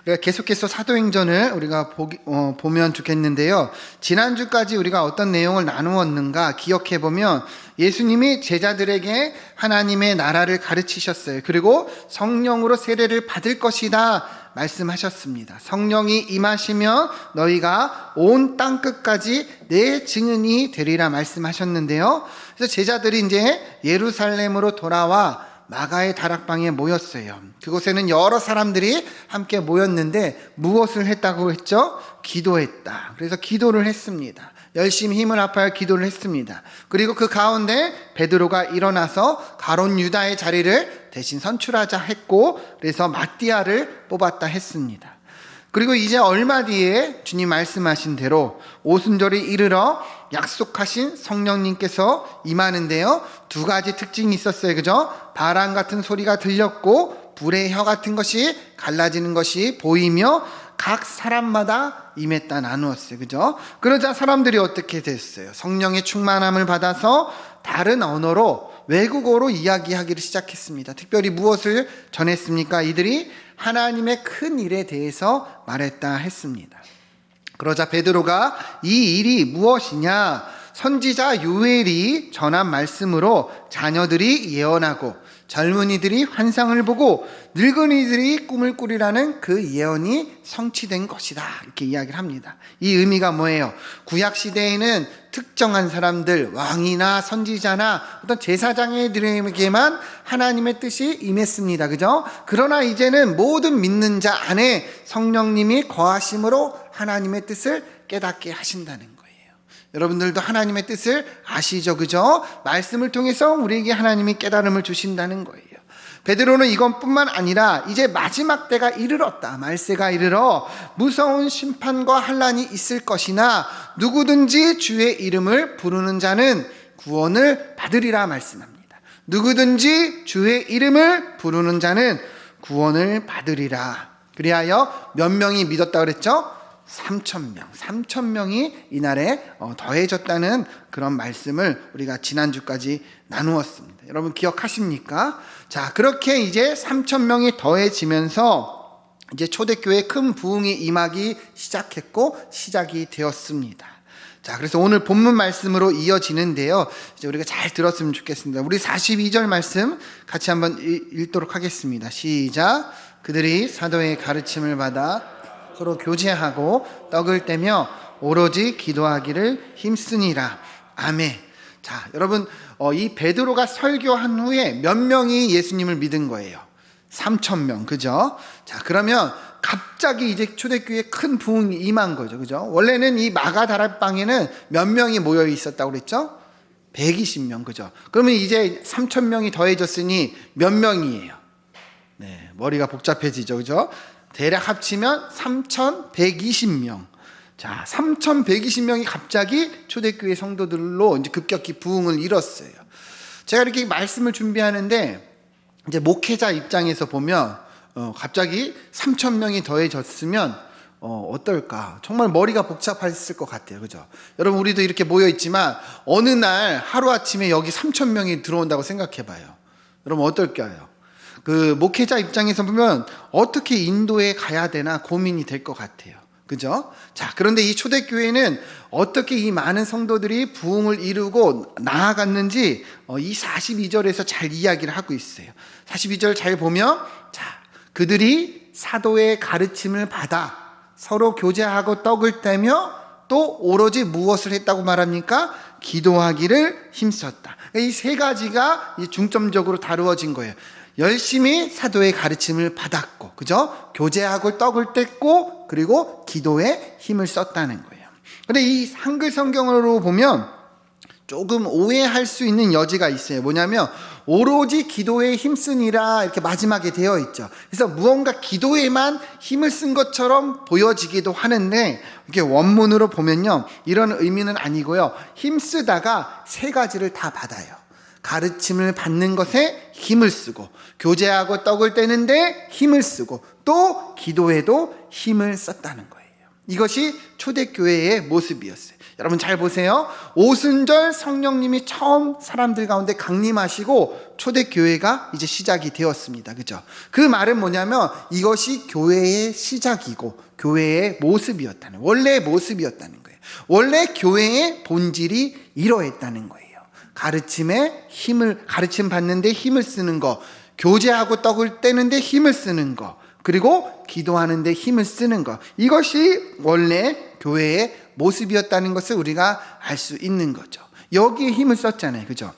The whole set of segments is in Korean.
우리가 계속해서 사도행전을 우리가 보면 좋겠는데요. 지난주까지 우리가 어떤 내용을 나누었는가 기억해보면 예수님이 제자들에게 하나님의 나라를 가르치셨어요. 그리고 성령으로 세례를 받을 것이다 말씀하셨습니다. 성령이 임하시면 너희가 온 땅 끝까지 내 증인이 되리라 말씀하셨는데요. 그래서 제자들이 이제 예루살렘으로 돌아와 마가의 다락방에 모였어요. 그곳에는 여러 사람들이 함께 모였는데 무엇을 했다고 했죠? 기도했다. 그래서 기도를 했습니다. 열심히 힘을 합하여 기도를 했습니다. 그리고 그 가운데 베드로가 일어나서 가룟 유다의 자리를 대신 선출하자 했고, 그래서 마띠아를 뽑았다 했습니다. 그리고 이제 얼마 뒤에 주님 말씀하신 대로 오순절이 이르러 약속하신 성령님께서 임하는데요. 두 가지 특징이 있었어요. 그죠? 바람 같은 소리가 들렸고 불의 혀 같은 것이 갈라지는 것이 보이며 각 사람마다 임했다 나누었어요. 그죠? 그러자 사람들이 어떻게 됐어요? 성령의 충만함을 받아서 다른 언어로 외국어로 이야기하기를 시작했습니다. 특별히 무엇을 전했습니까? 이들이 하나님의 큰 일에 대해서 말했다 했습니다. 그러자 베드로가 이 일이 무엇이냐? 선지자 요엘이 전한 말씀으로 자녀들이 예언하고 젊은이들이 환상을 보고 늙은이들이 꿈을 꾸리라는 그 예언이 성취된 것이다, 이렇게 이야기를 합니다. 이 의미가 뭐예요? 구약시대에는 특정한 사람들, 왕이나 선지자나 어떤 제사장들에게만 하나님의 뜻이 임했습니다. 그죠? 그러나 이제는 모든 믿는 자 안에 성령님이 거하심으로 하나님의 뜻을 깨닫게 하신다는 거예요. 여러분들도 하나님의 뜻을 아시죠? 그죠? 말씀을 통해서 우리에게 하나님이 깨달음을 주신다는 거예요. 베드로는 이것뿐만 아니라 이제 마지막 때가 이르렀다, 말세가 이르러 무서운 심판과 환난이 있을 것이나 누구든지 주의 이름을 부르는 자는 구원을 받으리라 말씀합니다. 누구든지 주의 이름을 부르는 자는 구원을 받으리라. 그리하여 몇 명이 믿었다 그랬죠? 3,000명이 이날에 더해졌다는 그런 말씀을 우리가 지난주까지 나누었습니다. 여러분 기억하십니까? 자, 그렇게 이제 3,000명이 더해지면서 이제 초대교회에 큰 부흥이 임하기 시작했고 시작이 되었습니다. 자, 그래서 오늘 본문 말씀으로 이어지는데요. 이제 우리가 잘 들었으면 좋겠습니다. 우리 42절 말씀 같이 한번 읽도록 하겠습니다. 시작. 그들이 사도의 가르침을 받아 서로 교제하고 떡을 떼며 오로지 기도하기를 힘쓰니라. 아멘. 자, 여러분 이 베드로가 설교한 후에 몇 명이 예수님을 믿은 거예요? 3,000명. 그죠? 자, 그러면 갑자기 이제 초대교회에 큰 부흥이 임한 거죠. 그죠? 원래는 이 마가 다락방에는 몇 명이 모여 있었다고 그랬죠? 120명. 그죠? 그러면 이제 3,000명이 더해졌으니 몇 명이에요? 네, 머리가 복잡해지죠. 그죠? 대략 합치면 3,120명. 자, 3,120명이 갑자기 초대교회 성도들로 이제 급격히 부흥을 이뤘어요. 제가 이렇게 말씀을 준비하는데 이제 목회자 입장에서 보면 갑자기 3,000명이 더해졌으면 어떨까? 정말 머리가 복잡했을 것 같아요. 그죠? 여러분, 우리도 이렇게 모여 있지만 어느 날 하루아침에 여기 3,000명이 들어온다고 생각해 봐요. 여러분 어떨까요? 그 목회자 입장에서 보면 어떻게 인도에 가야 되나 고민이 될 것 같아요. 그죠? 자, 그런데 이 초대교회는 어떻게 이 많은 성도들이 부흥을 이루고 나아갔는지 이 42절에서 잘 이야기를 하고 있어요. 42절 잘 보면, 자, 그들이 사도의 가르침을 받아 서로 교제하고 떡을 떼며 또 오로지 무엇을 했다고 말합니까? 기도하기를 힘썼다. 이 세 가지가 중점적으로 다루어진 거예요. 열심히 사도의 가르침을 받았고, 그죠? 교제하고 떡을 뗐고, 그리고 기도에 힘을 썼다는 거예요. 근데 이 한글 성경으로 보면 조금 오해할 수 있는 여지가 있어요. 뭐냐면 오로지 기도에 힘쓰니라 이렇게 마지막에 되어 있죠. 그래서 무언가 기도에만 힘을 쓴 것처럼 보여지기도 하는데 이게 원문으로 보면요, 이런 의미는 아니고요. 힘쓰다가 세 가지를 다 받아요. 가르침을 받는 것에 힘을 쓰고, 교제하고 떡을 떼는데 힘을 쓰고, 또 기도에도 힘을 썼다는 거예요. 이것이 초대교회의 모습이었어요. 여러분 잘 보세요. 오순절 성령님이 처음 사람들 가운데 강림하시고 초대교회가 이제 시작이 되었습니다. 그죠? 그 말은 뭐냐면 이것이 교회의 시작이고 교회의 모습이었다는, 원래의 모습이었다는 거예요. 원래 교회의 본질이 이러했다는 거예요. 가르침 받는데 힘을 쓰는 거, 교제하고 떡을 떼는데 힘을 쓰는 거, 그리고 기도하는데 힘을 쓰는 것, 이것이 원래 교회의 모습이었다는 것을 우리가 알 수 있는 거죠. 여기에 힘을 썼잖아요. 그죠?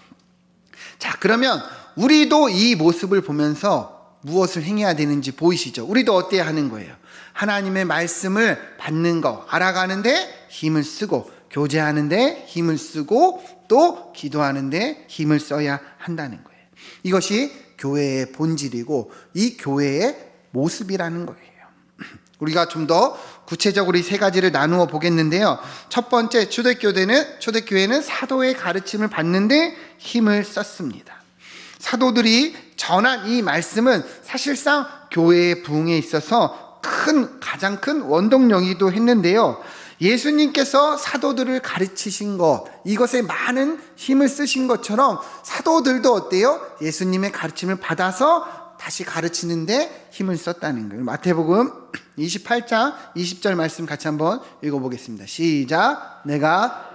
자, 그러면 우리도 이 모습을 보면서 무엇을 행해야 되는지 보이시죠? 우리도 어때야 하는 거예요? 하나님의 말씀을 받는 거, 알아가는데 힘을 쓰고, 교제하는데 힘을 쓰고, 또 기도하는데 힘을 써야 한다는 거예요. 이것이 교회의 본질이고 이 교회의 모습이라는 거예요. 우리가 좀 더 구체적으로 이 세 가지를 나누어 보겠는데요. 첫 번째, 초대교회는 사도의 가르침을 받는데 힘을 썼습니다. 사도들이 전한 이 말씀은 사실상 교회의 부흥에 있어서 가장 큰 원동력이기도 했는데요. 예수님께서 사도들을 가르치신 것, 이것에 많은 힘을 쓰신 것처럼 사도들도 어때요? 예수님의 가르침을 받아서 다시 가르치는데 힘을 썼다는 거예요. 마태복음 28장 20절 말씀 같이 한번 읽어보겠습니다. 시작. 내가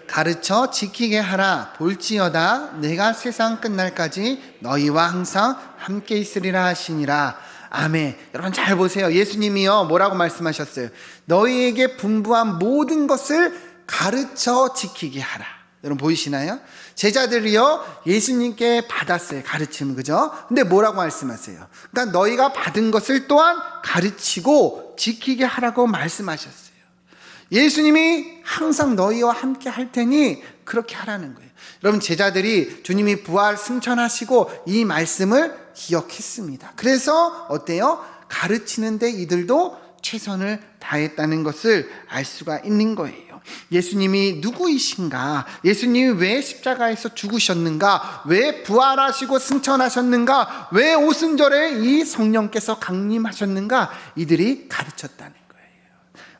가르쳐 지키게 하라. 볼지어다 내가 세상 끝날까지 너희와 항상 함께 있으리라 하시니라. 아멘. 여러분 잘 보세요. 예수님이요 뭐라고 말씀하셨어요? 너희에게 분부한 모든 것을 가르쳐 지키게 하라. 여러분 보이시나요? 제자들이요 예수님께 받았어요, 가르침을. 그죠? 근데 뭐라고 말씀하세요? 그러니까 너희가 받은 것을 또한 가르치고 지키게 하라고 말씀하셨어요. 예수님이 항상 너희와 함께 할 테니 그렇게 하라는 거예요. 여러분 제자들이 주님이 부활 승천하시고 이 말씀을 기억했습니다. 그래서 어때요? 가르치는데 이들도 최선을 다했다는 것을 알 수가 있는 거예요. 예수님이 누구이신가? 예수님이 왜 십자가에서 죽으셨는가? 왜 부활하시고 승천하셨는가? 왜 오순절에 이 성령께서 강림하셨는가? 이들이 가르쳤다는 거예요.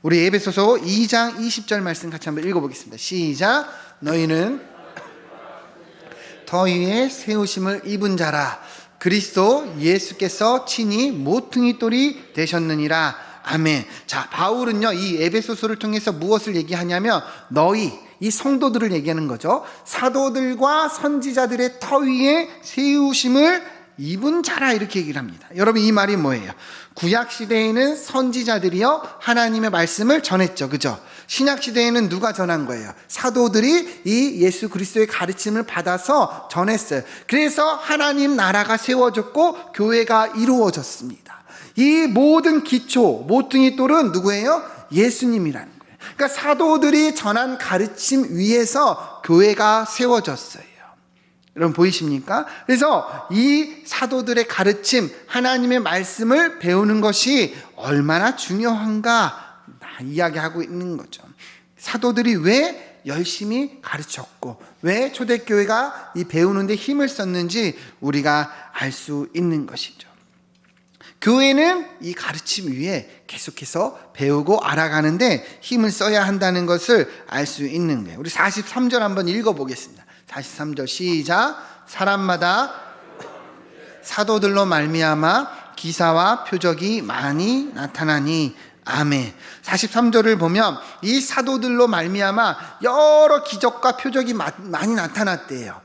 우리 에베소서 2장 20절 말씀 같이 한번 읽어보겠습니다. 시작. 너희는 더 위에 세우심을 입은 자라. 그리스도 예수께서 친히 모퉁이 돌이 되셨느니라. 아멘. 자, 바울은요 이 에베소서를 통해서 무엇을 얘기하냐면 너희, 이 성도들을 얘기하는 거죠. 사도들과 선지자들의 터 위에 세우심을 입은 자라, 이렇게 얘기를 합니다. 여러분 이 말이 뭐예요? 구약 시대에는 선지자들이요 하나님의 말씀을 전했죠. 그죠? 신약 시대에는 누가 전한 거예요? 사도들이 이 예수 그리스도의 가르침을 받아서 전했어요. 그래서 하나님 나라가 세워졌고 교회가 이루어졌습니다. 이 모든 기초, 모퉁이 돌은 누구예요? 예수님이라는 거예요. 그러니까 사도들이 전한 가르침 위에서 교회가 세워졌어요. 여러분 보이십니까? 그래서 이 사도들의 가르침, 하나님의 말씀을 배우는 것이 얼마나 중요한가 이야기하고 있는 거죠. 사도들이 왜 열심히 가르쳤고 왜 초대교회가 이 배우는데 힘을 썼는지 우리가 알 수 있는 것이죠. 교회는 이 가르침 위에 계속해서 배우고 알아가는데 힘을 써야 한다는 것을 알 수 있는 거예요. 우리 43절 한번 읽어보겠습니다. 43절 시작. 사람마다 사도들로 말미암아 기사와 표적이 많이 나타나니. 아멘. 43절을 보면 이 사도들로 말미암아 여러 기적과 표적이 많이 나타났대요.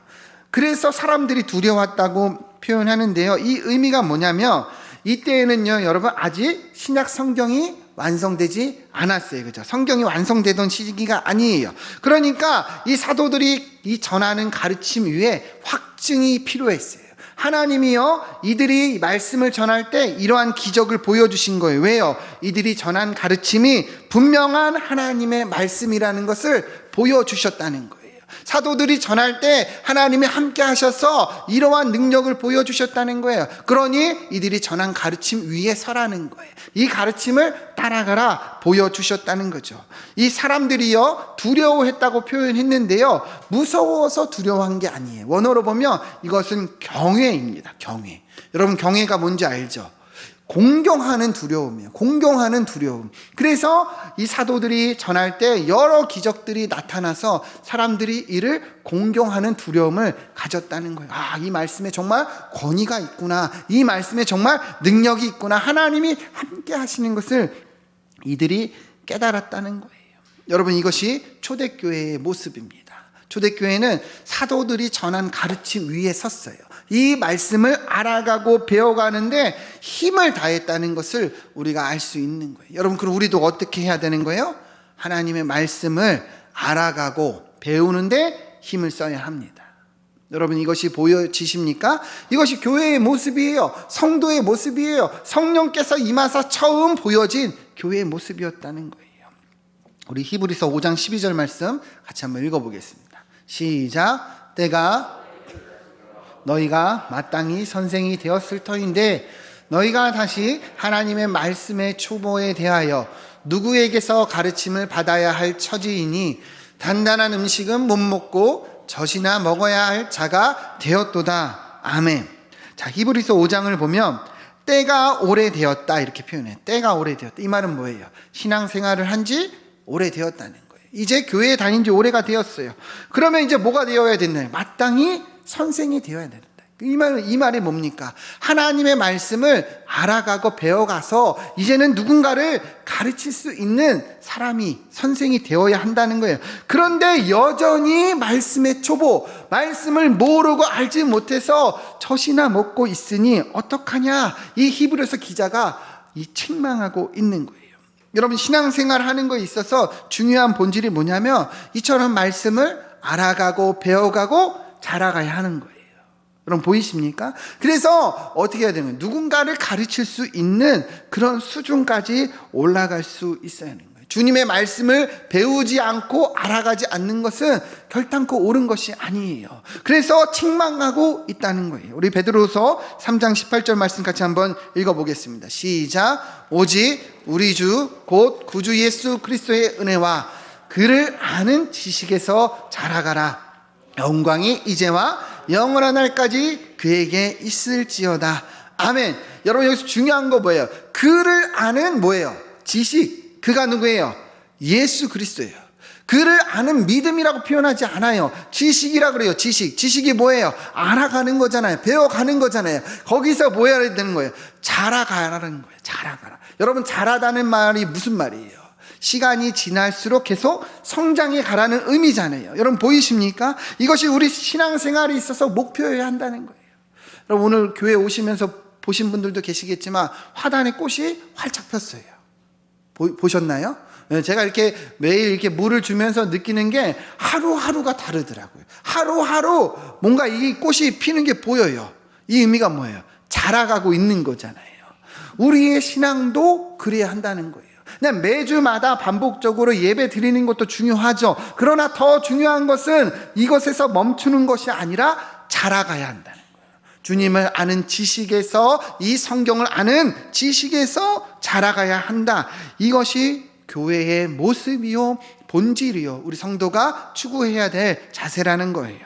그래서 사람들이 두려웠다고 표현하는데요. 이 의미가 뭐냐면 이때에는요 여러분 아직 신약 성경이 완성되지 않았어요. 그죠? 성경이 완성되던 시기가 아니에요. 그러니까 이 사도들이 이 전하는 가르침 위에 확증이 필요했어요. 하나님이요 이들이 말씀을 전할 때 이러한 기적을 보여주신 거예요. 왜요? 이들이 전한 가르침이 분명한 하나님의 말씀이라는 것을 보여주셨다는 거예요. 사도들이 전할 때 하나님이 함께 하셔서 이러한 능력을 보여주셨다는 거예요. 그러니 이들이 전한 가르침 위에 서라는 거예요. 이 가르침을 따라가라 보여주셨다는 거죠. 이 사람들이요 두려워했다고 표현했는데요 무서워서 두려워한 게 아니에요. 원어로 보면 이것은 경외입니다. 경외. 여러분 경외가 뭔지 알죠? 공경하는 두려움이에요. 공경하는 두려움. 그래서 이 사도들이 전할 때 여러 기적들이 나타나서 사람들이 이를 공경하는 두려움을 가졌다는 거예요. 아, 이 말씀에 정말 권위가 있구나. 이 말씀에 정말 능력이 있구나. 하나님이 함께 하시는 것을 이들이 깨달았다는 거예요. 여러분, 이것이 초대교회의 모습입니다. 초대교회는 사도들이 전한 가르침 위에 섰어요. 이 말씀을 알아가고 배워가는데 힘을 다했다는 것을 우리가 알 수 있는 거예요. 여러분, 그럼 우리도 어떻게 해야 되는 거예요? 하나님의 말씀을 알아가고 배우는데 힘을 써야 합니다. 여러분, 이것이 보여지십니까? 이것이 교회의 모습이에요. 성도의 모습이에요. 성령께서 임하사 처음 보여진 교회의 모습이었다는 거예요. 우리 히브리서 5장 12절 말씀 같이 한번 읽어보겠습니다. 시작. 때가 너희가 마땅히 선생이 되었을 터인데 너희가 다시 하나님의 말씀의 초보에 대하여 누구에게서 가르침을 받아야 할 처지이니 단단한 음식은 못 먹고 젖이나 먹어야 할 자가 되었도다. 아멘. 자, 히브리서 5장을 보면 때가 오래되었다 이렇게 표현해요. 때가 오래되었다. 이 말은 뭐예요? 신앙생활을 한 지 오래되었다는 거예요. 이제 교회에 다닌 지 오래가 되었어요. 그러면 이제 뭐가 되어야 된다? 마땅히 선생이 되어야 된다. 이 말이 뭡니까? 하나님의 말씀을 알아가고 배워가서 이제는 누군가를 가르칠 수 있는 사람이, 선생이 되어야 한다는 거예요. 그런데 여전히 말씀의 초보, 말씀을 모르고 알지 못해서 젖이나 먹고 있으니 어떡하냐? 이 히브리서 기자가 책망하고 있는 거예요. 여러분, 신앙생활 하는 거에 있어서 중요한 본질이 뭐냐면 이처럼 말씀을 알아가고 배워가고 자라가야 하는 거예요. 여러분, 보이십니까? 그래서 어떻게 해야 되는 거예요? 누군가를 가르칠 수 있는 그런 수준까지 올라갈 수 있어야 하는 거예요. 주님의 말씀을 배우지 않고 알아가지 않는 것은 결단코 옳은 것이 아니에요. 그래서 책망하고 있다는 거예요. 우리 베드로서 3장 18절 말씀 같이 한번 읽어보겠습니다. 시작. 오직 우리 주 곧 구주 예수 그리스도의 은혜와 그를 아는 지식에서 자라가라. 영광이 이제와 영원한 날까지 그에게 있을지어다. 아멘. 여러분, 여기서 중요한 거 뭐예요? 그를 아는 뭐예요? 지식. 그가 누구예요? 예수 그리스도예요. 그를 아는 믿음이라고 표현하지 않아요. 지식이라 그래요. 지식이 뭐예요? 알아가는 거잖아요. 배워가는 거잖아요. 거기서 뭐 해야 되는 거예요? 자라가라는 거예요. 자라가라. 여러분, 자라다는 말이 무슨 말이에요? 시간이 지날수록 계속 성장해 가라는 의미잖아요. 여러분, 보이십니까? 이것이 우리 신앙생활에 있어서 목표여야 한다는 거예요. 여러분, 오늘 교회 오시면서 보신 분들도 계시겠지만 화단에 꽃이 활짝 폈어요. 보셨나요? 제가 이렇게 매일 이렇게 물을 주면서 느끼는 게 하루하루가 다르더라고요. 하루하루 뭔가 이 꽃이 피는 게 보여요. 이 의미가 뭐예요? 자라가고 있는 거잖아요. 우리의 신앙도 그래야 한다는 거예요. 그냥 매주마다 반복적으로 예배 드리는 것도 중요하죠. 그러나 더 중요한 것은 이것에서 멈추는 것이 아니라 자라가야 한다는 거예요. 주님을 아는 지식에서, 이 성경을 아는 지식에서 자라가야 한다. 이것이 교회의 모습이요, 본질이요, 우리 성도가 추구해야 될 자세라는 거예요.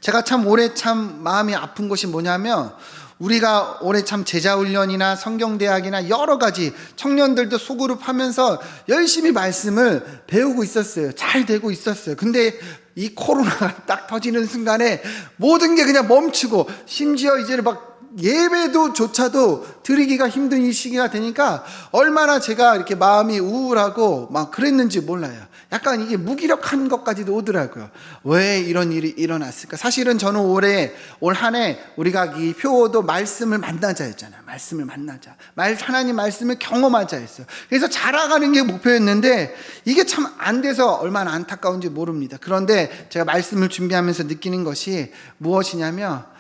제가 참 올해 참 마음이 아픈 것이 뭐냐면, 우리가 올해 참 제자훈련이나 성경대학이나 여러 가지 청년들도 소그룹 하면서 열심히 말씀을 배우고 있었어요. 잘 되고 있었어요. 근데 이 코로나가 딱 터지는 순간에 모든 게 그냥 멈추고, 심지어 이제는 막 예배조차도 드리기가 힘든 이 시기가 되니까 얼마나 제가 이렇게 마음이 우울하고 막 그랬는지 몰라요. 약간 이게 무기력한 것까지도 오더라고요. 왜 이런 일이 일어났을까? 사실은 저는 올 한 해 우리가 이 표어도 말씀을 만나자 했잖아요. 말씀을 만나자. 하나님 말씀을 경험하자 했어요. 그래서 자라가는 게 목표였는데 이게 참 안 돼서 얼마나 안타까운지 모릅니다. 그런데 제가 말씀을 준비하면서 느끼는 것이 무엇이냐면,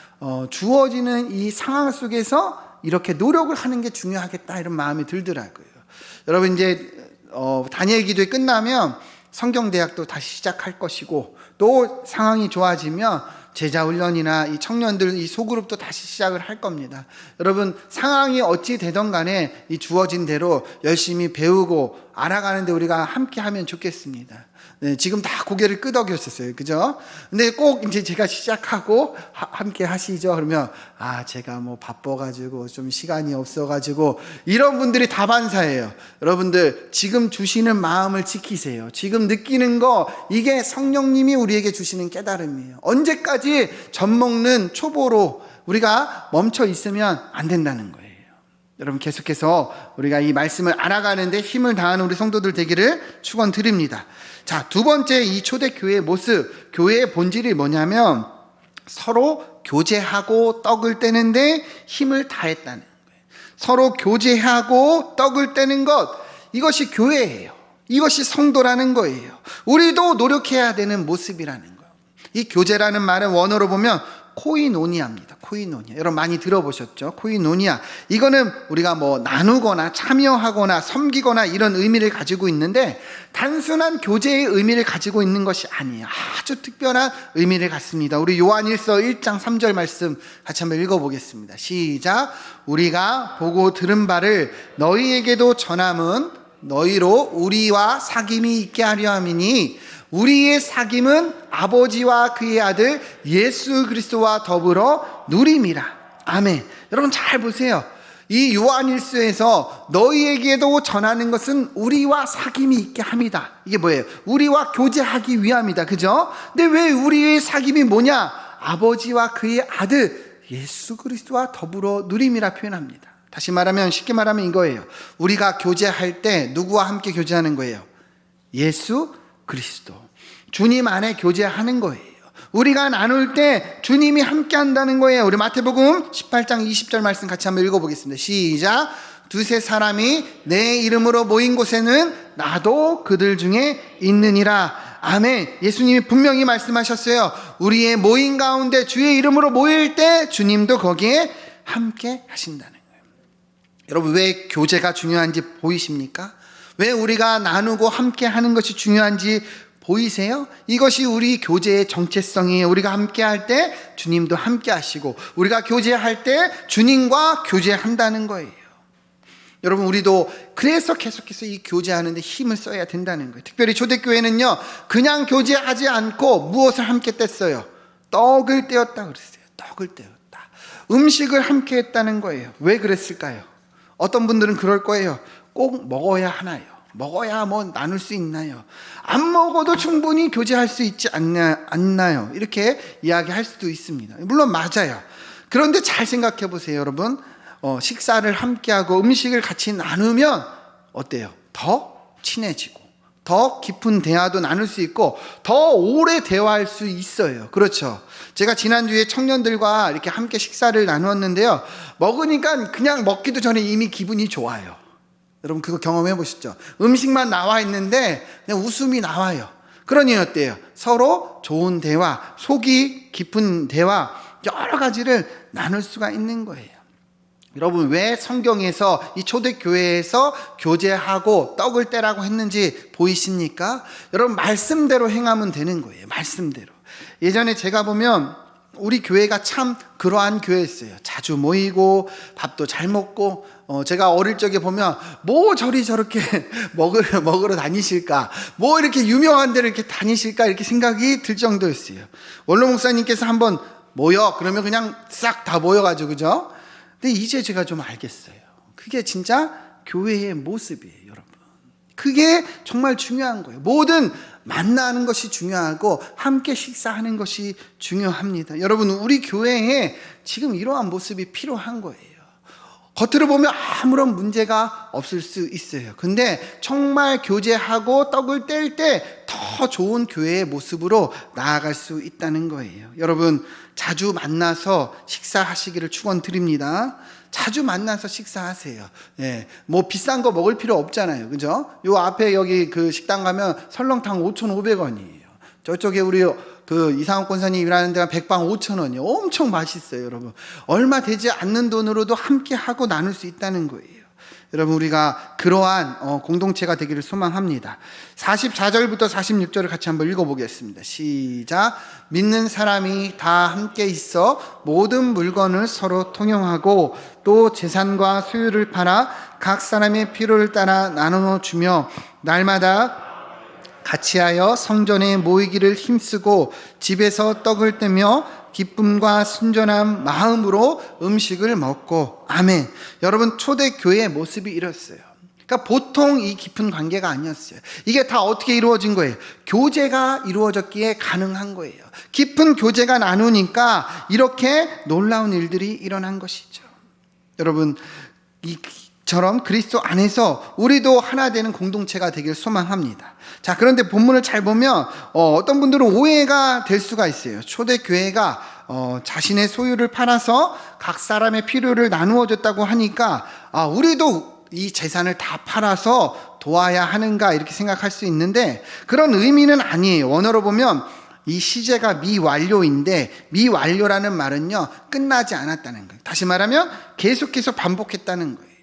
주어지는 이 상황 속에서 이렇게 노력을 하는 게 중요하겠다, 이런 마음이 들더라고요. 여러분, 이제 다니엘 기도회 끝나면 성경대학도 다시 시작할 것이고, 또 상황이 좋아지면 제자훈련이나 이 청년들 이 소그룹도 다시 시작을 할 겁니다. 여러분, 상황이 어찌 되던 간에 이 주어진 대로 열심히 배우고 알아가는데 우리가 함께 하면 좋겠습니다. 네, 지금 다 고개를 끄덕였었어요. 그죠? 근데 꼭 이제 제가 시작하고 함께 하시죠. 그러면 제가 뭐 바빠가지고 좀 시간이 없어가지고 이런 분들이 다반사예요. 여러분들 지금 주시는 마음을 지키세요. 지금 느끼는 거 이게 성령님이 우리에게 주시는 깨달음이에요. 언제까지 젖먹는 초보로 우리가 멈춰 있으면 안 된다는 거예요. 여러분 계속해서 우리가 이 말씀을 알아가는데 힘을 다하는 우리 성도들 되기를 축원드립니다. 자, 두 번째 이 초대교회의 모습, 교회의 본질이 뭐냐면 서로 교제하고 떡을 떼는데 힘을 다했다는 거예요. 서로 교제하고 떡을 떼는 것, 이것이 교회예요. 이것이 성도라는 거예요. 우리도 노력해야 되는 모습이라는 거예요. 이 교제라는 말은 원어로 보면 코이노니아입니다. 코이노니아. 여러분 많이 들어보셨죠? 코이노니아. 이거는 우리가 뭐 나누거나 참여하거나 섬기거나 이런 의미를 가지고 있는데 단순한 교제의 의미를 가지고 있는 것이 아니에요. 아주 특별한 의미를 갖습니다. 우리 요한일서 1장 3절 말씀 같이 한번 읽어보겠습니다. 시작. 우리가 보고 들은 바를 너희에게도 전함은 너희로 우리와 사귐이 있게 하려 함이니 우리의 사귐은 아버지와 그의 아들 예수 그리스도와 더불어 누림이라. 아멘. 여러분 잘 보세요. 이 요한일서에서 너희에게도 전하는 것은 우리와 사귐이 있게 합니다. 이게 뭐예요? 우리와 교제하기 위함이다. 그죠? 근데 왜 우리의 사귐이 뭐냐? 아버지와 그의 아들 예수 그리스도와 더불어 누림이라 표현합니다. 다시 말하면 쉽게 말하면 이거예요. 우리가 교제할 때 누구와 함께 교제하는 거예요? 예수 그리스도. 주님 안에 교제하는 거예요. 우리가 나눌 때 주님이 함께 한다는 거예요. 우리 마태복음 18장 20절 말씀 같이 한번 읽어보겠습니다. 시작. 두세 사람이 내 이름으로 모인 곳에는 나도 그들 중에 있느니라. 아멘. 예수님이 분명히 말씀하셨어요. 우리의 모임 가운데 주의 이름으로 모일 때 주님도 거기에 함께 하신다는 거예요. 여러분 왜 교제가 중요한지 보이십니까? 왜 우리가 나누고 함께 하는 것이 중요한지 보이세요? 이것이 우리 교제의 정체성이에요. 우리가 함께 할 때 주님도 함께 하시고 우리가 교제할 때 주님과 교제한다는 거예요. 여러분 우리도 그래서 계속해서 이 교제하는데 힘을 써야 된다는 거예요. 특별히 초대교회는요 그냥 교제하지 않고 무엇을 함께 뗐어요? 떡을 떼었다 그랬어요. 떡을 떼었다. 음식을 함께 했다는 거예요. 왜 그랬을까요? 어떤 분들은 그럴 거예요. 꼭 먹어야 하나요? 먹어야 뭐 나눌 수 있나요? 안 먹어도 충분히 교제할 수 있지 않나요? 이렇게 이야기할 수도 있습니다. 물론 맞아요. 그런데 잘 생각해 보세요, 여러분. 식사를 함께하고 음식을 같이 나누면 어때요? 더 친해지고 더 깊은 대화도 나눌 수 있고 더 오래 대화할 수 있어요. 그렇죠? 제가 지난주에 청년들과 이렇게 함께 식사를 나누었는데요. 먹으니까 그냥 먹기도 전에 이미 기분이 좋아요. 여러분 그거 경험해 보시죠. 음식만 나와 있는데 그냥 웃음이 나와요. 그러니 어때요? 서로 좋은 대화, 속이 깊은 대화, 여러 가지를 나눌 수가 있는 거예요. 여러분 왜 성경에서 이 초대교회에서 교제하고 떡을 떼라고 했는지 보이십니까? 여러분 말씀대로 행하면 되는 거예요. 말씀대로. 예전에 제가 보면 우리 교회가 참 그러한 교회였어요. 자주 모이고 밥도 잘 먹고 제가 어릴 적에 보면 뭐 저리 저렇게 먹으러 다니실까, 뭐 이렇게 유명한 데를 이렇게 다니실까 이렇게 생각이 들 정도였어요. 원로 목사님께서 한번 모여 그러면 그냥 싹 다 모여가지고 그죠? 근데 이제 제가 좀 알겠어요. 그게 진짜 교회의 모습이에요, 여러분. 그게 정말 중요한 거예요. 모든 만나는 것이 중요하고 함께 식사하는 것이 중요합니다. 여러분 우리 교회에 지금 이러한 모습이 필요한 거예요. 겉으로 보면 아무런 문제가 없을 수 있어요. 근데 정말 교제하고 떡을 뗄 때 더 좋은 교회의 모습으로 나아갈 수 있다는 거예요. 여러분 자주 만나서 식사하시기를 축원드립니다. 자주 만나서 식사하세요. 예, 뭐 비싼 거 먹을 필요 없잖아요. 그죠? 요 앞에 여기 그 식당 가면 설렁탕 5,500원이에요. 저쪽에 우리 그 이상욱 권사님 일하는 데가 백반 5,000원이에요. 엄청 맛있어요, 여러분. 얼마 되지 않는 돈으로도 함께 하고 나눌 수 있다는 거예요. 여러분 우리가 그러한 공동체가 되기를 소망합니다. 44절부터 46절을 같이 한번 읽어보겠습니다. 시작. 믿는 사람이 다 함께 있어 모든 물건을 서로 통용하고 또 재산과 소유를 팔아 각 사람의 필요를 따라 나누어 주며 날마다 같이하여 성전에 모이기를 힘쓰고 집에서 떡을 떼며 기쁨과 순전한 마음으로 음식을 먹고. 아멘. 여러분, 초대교회의 모습이 이랬어요. 그러니까 보통 이 깊은 관계가 아니었어요. 이게 다 어떻게 이루어진 거예요? 교제가 이루어졌기에 가능한 거예요. 깊은 교제가 나누니까 이렇게 놀라운 일들이 일어난 것이죠. 여러분, 이처럼 그리스도 안에서 우리도 하나 되는 공동체가 되길 소망합니다. 자, 그런데 본문을 잘 보면 어떤 분들은 오해가 될 수가 있어요. 초대교회가 자신의 소유를 팔아서 각 사람의 필요를 나누어 줬다고 하니까 우리도 이 재산을 다 팔아서 도와야 하는가 이렇게 생각할 수 있는데, 그런 의미는 아니에요. 원어로 보면 이 시제가 미완료인데, 미완료라는 말은요, 끝나지 않았다는 거예요. 다시 말하면 계속해서 반복했다는 거예요.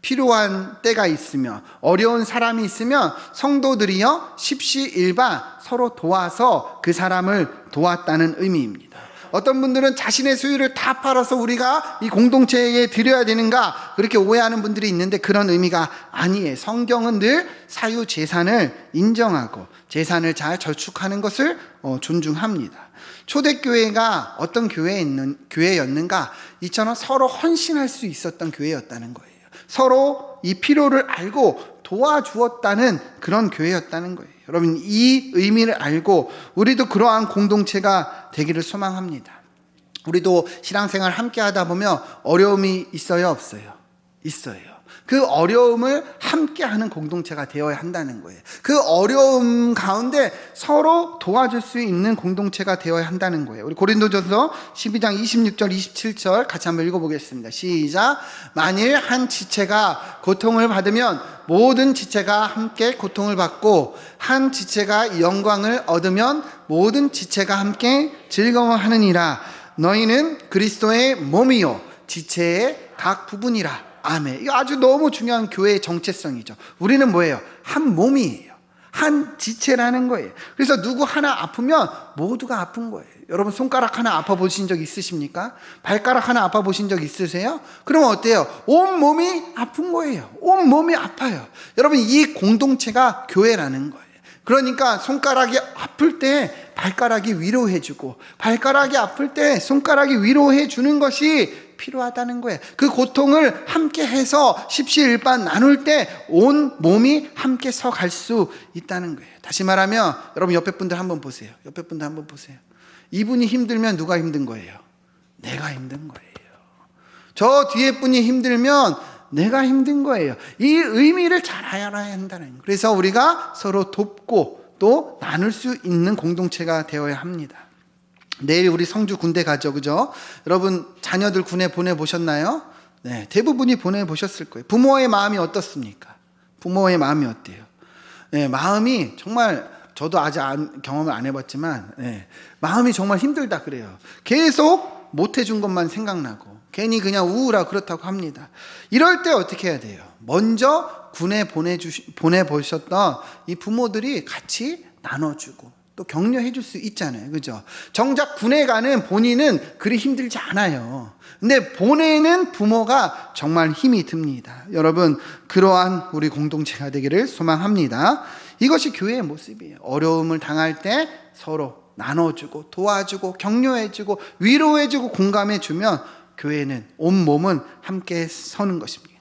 필요한 때가 있으면, 어려운 사람이 있으면 성도들이요 십시일반 서로 도와서 그 사람을 도왔다는 의미입니다. 어떤 분들은 자신의 소유를 다 팔아서 우리가 이 공동체에 드려야 되는가 그렇게 오해하는 분들이 있는데, 그런 의미가 아니에요. 성경은 늘 사유 재산을 인정하고 재산을 잘 저축하는 것을 존중합니다. 초대교회가 어떤 교회였는가? 이처럼 서로 헌신할 수 있었던 교회였다는 거예요. 서로 이 필요를 알고 도와주었다는 그런 교회였다는 거예요. 여러분, 이 의미를 알고 우리도 그러한 공동체가 되기를 소망합니다. 우리도 신앙생활 함께 하다 보면 어려움이 있어요, 없어요? 있어요. 그 어려움을 함께 하는 공동체가 되어야 한다는 거예요. 그 어려움 가운데 서로 도와줄 수 있는 공동체가 되어야 한다는 거예요. 우리 고린도전서 12장 26절 27절 같이 한번 읽어보겠습니다. 시작. 만일 한 지체가 고통을 받으면 모든 지체가 함께 고통을 받고, 한 지체가 영광을 얻으면 모든 지체가 함께 즐거워하느니라. 너희는 그리스도의 몸이요 지체의 각 부분이라. 아멘. 이거 아주 너무 중요한 교회의 정체성이죠. 우리는 뭐예요? 한 몸이에요. 한 지체라는 거예요. 그래서 누구 하나 아프면 모두가 아픈 거예요. 여러분, 손가락 하나 아파 보신 적 있으십니까? 발가락 하나 아파 보신 적 있으세요? 그러면 어때요? 온 몸이 아픈 거예요. 온 몸이 아파요. 여러분, 이 공동체가 교회라는 거예요. 그러니까 손가락이 아플 때 발가락이 위로해주고, 발가락이 아플 때 손가락이 위로해주는 것이 필요하다는 거예요. 그 고통을 함께 해서 십시일반 나눌 때 온 몸이 함께 서 갈 수 있다는 거예요. 다시 말하면 여러분, 옆에 분들 한번 보세요. 옆에 분들 한번 보세요. 이분이 힘들면 누가 힘든 거예요? 내가 힘든 거예요. 저 뒤에 분이 힘들면 내가 힘든 거예요. 이 의미를 잘 알아야 한다는 거예요. 그래서 우리가 서로 돕고 또 나눌 수 있는 공동체가 되어야 합니다. 내일 우리 성주 군대 가죠, 그죠? 여러분, 자녀들 군에 보내보셨나요? 네, 대부분이 보내보셨을 거예요. 부모의 마음이 어떻습니까? 부모의 마음이 어때요? 네, 마음이 정말, 저도 아직 경험을 안 해봤지만, 네, 마음이 정말 힘들다 그래요. 계속 못해준 것만 생각나고, 괜히 그냥 우울하고 그렇다고 합니다. 이럴 때 어떻게 해야 돼요? 먼저 군에 보내보셨던 이 부모들이 같이 나눠주고, 또 격려해 줄 수 있잖아요. 그죠? 정작 군에 가는 본인은 그리 힘들지 않아요. 근데 보내는 부모가 정말 힘이 듭니다. 여러분, 그러한 우리 공동체가 되기를 소망합니다. 이것이 교회의 모습이에요. 어려움을 당할 때 서로 나눠주고 도와주고 격려해주고 위로해주고 공감해주면 교회는 온몸은 함께 서는 것입니다.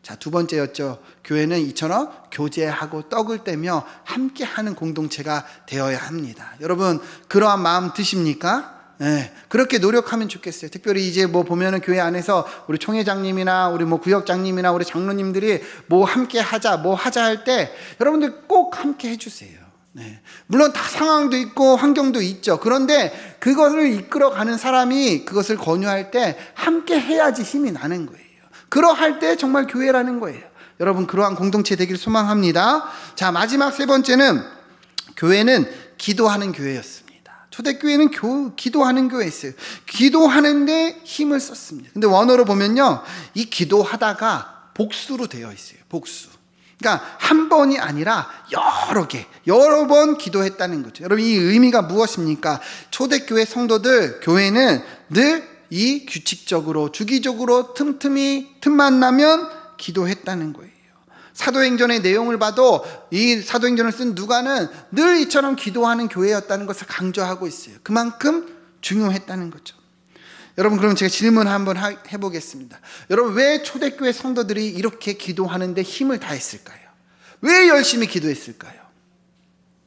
자, 두 번째였죠. 교회는 이처럼 교제하고 떡을 떼며 함께하는 공동체가 되어야 합니다. 여러분, 그러한 마음 드십니까? 네, 그렇게 노력하면 좋겠어요. 특별히 이제 뭐 보면은 교회 안에서 우리 총회장님이나 우리 뭐 구역장님이나 우리 장로님들이 뭐 함께 하자, 뭐 하자 할 때 여러분들 꼭 함께 해주세요. 네. 물론 다 상황도 있고 환경도 있죠. 그런데 그것을 이끌어가는 사람이 그것을 권유할 때 함께 해야지 힘이 나는 거예요. 그러할 때 정말 교회라는 거예요. 여러분, 그러한 공동체 되기를 소망합니다. 자, 마지막 세 번째는 교회는 기도하는 교회였습니다. 초대교회는 기도하는 교회였어요. 기도하는데 힘을 썼습니다. 근데 원어로 보면요, 이 기도하다가 복수로 되어 있어요. 복수. 그러니까 한 번이 아니라 여러 번 기도했다는 거죠. 여러분, 이 의미가 무엇입니까? 초대교회 성도들, 교회는 늘 이 규칙적으로 주기적으로 틈만 나면 기도했다는 거예요. 사도행전의 내용을 봐도 이 사도행전을 쓴 누가는 늘 이처럼 기도하는 교회였다는 것을 강조하고 있어요. 그만큼 중요했다는 거죠. 여러분, 그럼 제가 질문 한번 해보겠습니다. 여러분, 왜 초대교회 성도들이 이렇게 기도하는데 힘을 다했을까요? 왜 열심히 기도했을까요?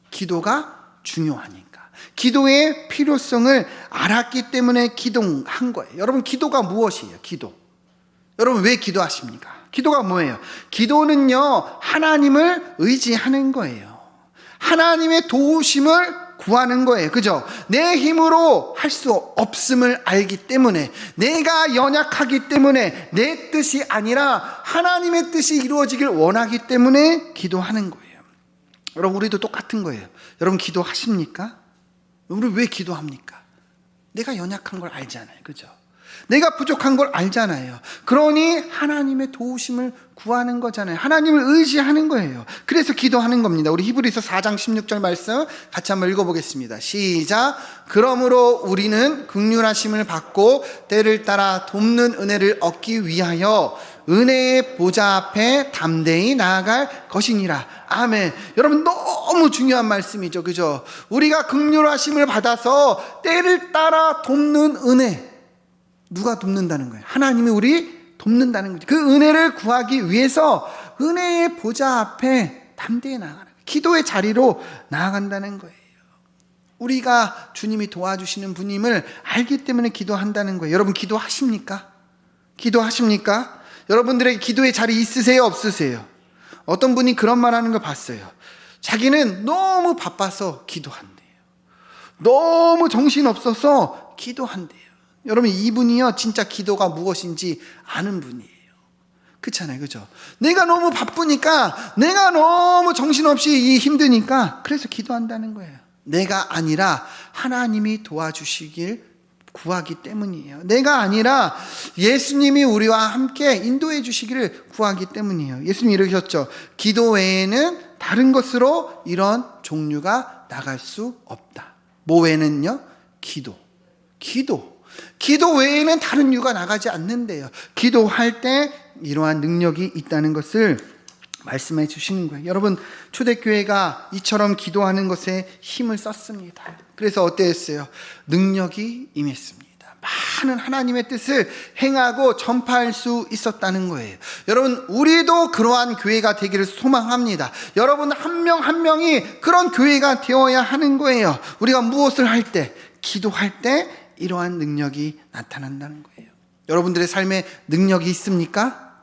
기도가 중요하니까. 기도의 필요성을 알았기 때문에 기도한 거예요. 여러분, 기도가 무엇이에요? 기도. 여러분, 왜 기도하십니까? 기도가 뭐예요? 기도는요, 하나님을 의지하는 거예요. 하나님의 도우심을 구하는 거예요. 그죠? 내 힘으로 할 수 없음을 알기 때문에, 내가 연약하기 때문에 내 뜻이 아니라 하나님의 뜻이 이루어지길 원하기 때문에 기도하는 거예요. 여러분, 우리도 똑같은 거예요. 여러분, 기도하십니까? 우리 왜 기도합니까? 내가 연약한 걸 알잖아요. 그죠? 내가 부족한 걸 알잖아요. 그러니 하나님의 도우심을 구하는 거잖아요. 하나님을 의지하는 거예요. 그래서 기도하는 겁니다. 우리 히브리서 4장 16절 말씀 같이 한번 읽어보겠습니다. 시작. 그러므로 우리는 긍휼하심을 받고 때를 따라 돕는 은혜를 얻기 위하여 은혜의 보좌 앞에 담대히 나아갈 것이니라. 아멘. 여러분, 너무 중요한 말씀이죠. 그죠? 우리가 긍휼하심을 받아서 때를 따라 돕는 은혜. 누가 돕는다는 거예요? 하나님이 우리 돕는다는 거죠. 그 은혜를 구하기 위해서 은혜의 보좌 앞에 담대히 나아가는 거예요. 기도의 자리로 나아간다는 거예요. 우리가 주님이 도와주시는 분임을 알기 때문에 기도한다는 거예요. 여러분, 기도하십니까? 기도하십니까? 여러분들에게 기도의 자리 있으세요? 없으세요? 어떤 분이 그런 말 하는 거 봤어요. 자기는 너무 바빠서 기도한대요. 너무 정신없어서 기도한대요. 여러분, 이분이요, 진짜 기도가 무엇인지 아는 분이에요. 그렇잖아요. 그죠? 내가 너무 바쁘니까, 내가 너무 정신없이 힘드니까, 그래서 기도한다는 거예요. 내가 아니라 하나님이 도와주시길 구하기 때문이에요. 내가 아니라 예수님이 우리와 함께 인도해 주시기를 구하기 때문이에요. 예수님이 이러셨죠. 기도 외에는 다른 것으로 이런 종류가 나갈 수 없다. 뭐 외에는요? 기도 외에는 다른 이유가 나가지 않는데요. 기도할 때 이러한 능력이 있다는 것을 말씀해 주시는 거예요. 여러분, 초대교회가 이처럼 기도하는 것에 힘을 썼습니다. 그래서 어땠어요? 능력이 임했습니다. 많은 하나님의 뜻을 행하고 전파할 수 있었다는 거예요. 여러분, 우리도 그러한 교회가 되기를 소망합니다. 여러분 한 명 한 명이 그런 교회가 되어야 하는 거예요. 우리가 무엇을 할 때, 기도할 때 이러한 능력이 나타난다는 거예요. 여러분들의 삶에 능력이 있습니까?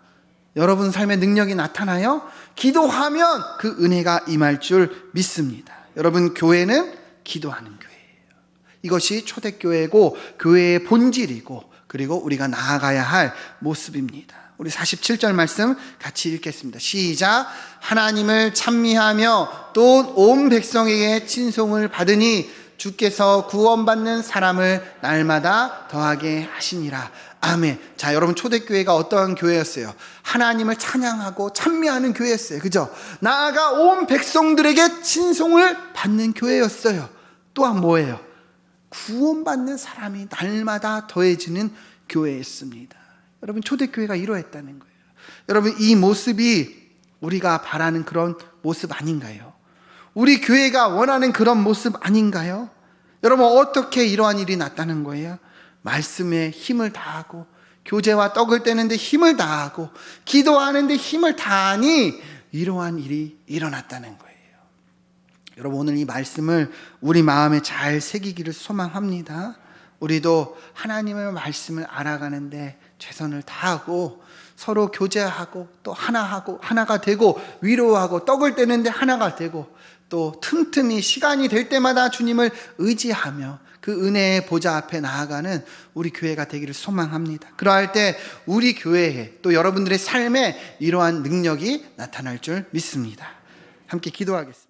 여러분 삶에 능력이 나타나요? 기도하면 그 은혜가 임할 줄 믿습니다. 여러분, 교회는 기도하는 교회예요. 이것이 초대교회고 교회의 본질이고, 그리고 우리가 나아가야 할 모습입니다. 우리 47절 말씀 같이 읽겠습니다. 시작. 하나님을 찬미하며 또 온 백성에게 친송을 받으니 주께서 구원받는 사람을 날마다 더하게 하시니라. 아멘. 자, 여러분, 초대교회가 어떠한 교회였어요? 하나님을 찬양하고 찬미하는 교회였어요. 그죠? 나아가 온 백성들에게 친송을 받는 교회였어요. 또한 뭐예요? 구원받는 사람이 날마다 더해지는 교회였습니다. 여러분, 초대교회가 이러했다는 거예요. 여러분, 이 모습이 우리가 바라는 그런 모습 아닌가요? 우리 교회가 원하는 그런 모습 아닌가요? 여러분, 어떻게 이러한 일이 났다는 거예요? 말씀에 힘을 다하고, 교제와 떡을 떼는데 힘을 다하고, 기도하는데 힘을 다하니 이러한 일이 일어났다는 거예요. 여러분, 오늘 이 말씀을 우리 마음에 잘 새기기를 소망합니다. 우리도 하나님의 말씀을 알아가는데 최선을 다하고, 서로 교제하고, 또 하나가 되고, 위로하고, 떡을 떼는데 하나가 되고, 또 틈틈이 시간이 될 때마다 주님을 의지하며 그 은혜의 보좌 앞에 나아가는 우리 교회가 되기를 소망합니다. 그러할 때 우리 교회에, 또 여러분들의 삶에 이러한 능력이 나타날 줄 믿습니다. 함께 기도하겠습니다.